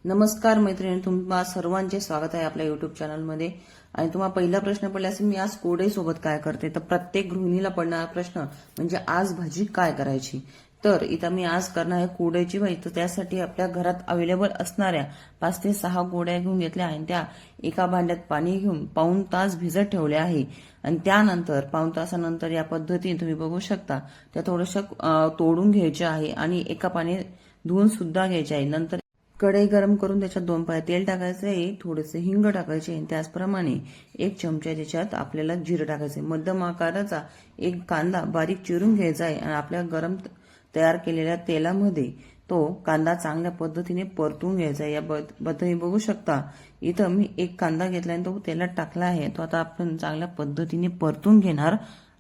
नमस्कार मैत्रिणी, तुम्हा सर्वांचे स्वागत आहे आपल्या युट्यूब चॅनलमध्ये. आणि तुम्हाला पहिला प्रश्न पडला असेल, मी आज कोडई सोबत काय करते. तर प्रत्येक गृहिणीला पडणारा प्रश्न म्हणजे आज भाजी काय करायची. तर इथं मी आज करणार आहे कोडईची भाजी. तर त्यासाठी आपल्या घरात अवेलेबल असणाऱ्या 5 ते 6 कोड्या घेऊन घेतल्या आणि त्या एका भांड्यात पाणी घेऊन पाऊण तास भिजत ठेवल्या आहे. आणि त्यानंतर पाऊण तासानंतर या पद्धतीने तुम्ही बघू शकता त्या थोडंसं तोडून घ्यायच्या आहे आणि एका पाणी धुवून सुद्धा घ्यायचे आहे. नंतर कढई गरम करून त्याच्यात 2 पाय तेल टाकायचं आहे, थोडेसे हिंग टाकायचे आहे. त्याचप्रमाणे 1 चमचा त्याच्यात आपल्याला जिरं टाकायचं आहे. मध्यम आकाराचा एक कांदा बारीक चिरून घ्यायचा आहे आणि आपल्या गरम तयार केलेल्या तेलामध्ये तो कांदा चांगल्या पद्धतीने परतून घ्यायचा आहे. या पद्धतीने बघू शकता इथं मी एक कांदा घेतला आणि तो तेलात टाकला आहे. तो आता आपण चांगल्या पद्धतीने परतून घेणार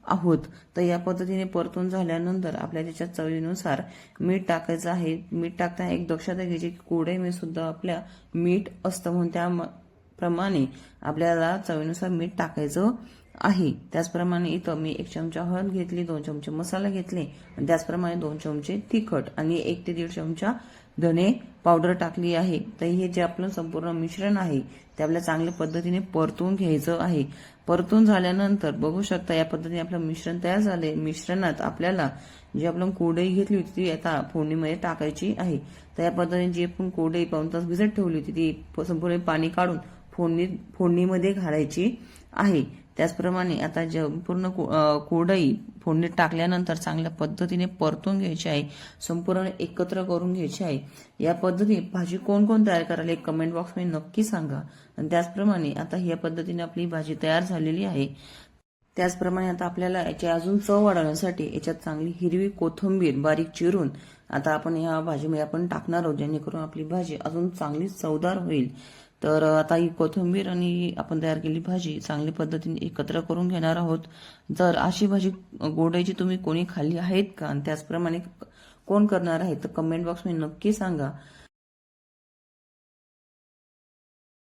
आहोत. तर या पद्धतीने परतून झाल्यानंतर आपल्या त्याच्यात चवीनुसार मीठ टाकायचं आहे. मीठ टाकताना एक दक्षता घ्यायची की कोडईमध्ये सुद्धा आपल्या मीठ असतं, म्हणून त्याप्रमाणे आपल्याला चवीनुसार मीठ टाकायचं आहे. त्याचप्रमाणे इथं मी 1 चमचा हळद घेतली, 2 चमचे मसाला घेतले आणि त्याचप्रमाणे 2 चमचे तिखट आणि 1 ते 1.5 चमचा धने पावडर टाकली आहे. तर हे जे आपलं संपूर्ण मिश्रण आहे ते आपल्याला चांगल्या पद्धतीने परतून घ्यायचं आहे. परतून झाल्यानंतर बघू शकता या पद्धतीने आपलं मिश्रण तयार झाले. मिश्रणात आपल्याला जी आपण कोडई घेतली होती ती आता फोडणीमध्ये टाकायची आहे. तर या पद्धतीने जी आपण कोडई पाऊण तास भिजत ठेवली होती ती संपूर्ण पाणी काढून फोडणीमध्ये घालायची आहे. त्याचप्रमाणे आता पूर्ण कोडई फोडणीत टाकल्यानंतर चांगल्या पद्धतीने परतून घ्यायची आहे, संपूर्ण एकत्र करून घ्यायची आहे. या पद्धतीने भाजी कोण कोण तयार करायला एक कमेंट बॉक्समध्ये नक्की सांगा. आणि त्याचप्रमाणे आता या पद्धतीने आपली भाजी तयार झालेली आहे. त्याचप्रमाणे आता आपल्याला याची अजून चव वाढवण्यासाठी याच्यात चांगली हिरवी कोथिंबीर बारीक चिरून आता आपण या भाजीमध्ये आपण टाकणार आहोत, जेणेकरून आपली भाजी अजून चांगली चवदार होईल. तर आता ही कोथिंबीर आणि आपण तयार केलेली भाजी चांगल्या पद्धतीने एकत्र करून घेणार आहोत. जर अशी भाजी कोडईची तुम्ही कोणी खाल्ली आहेत का आणि त्याचप्रमाणे कोण करणार आहे तर कमेंट बॉक्समध्ये नक्की सांगा.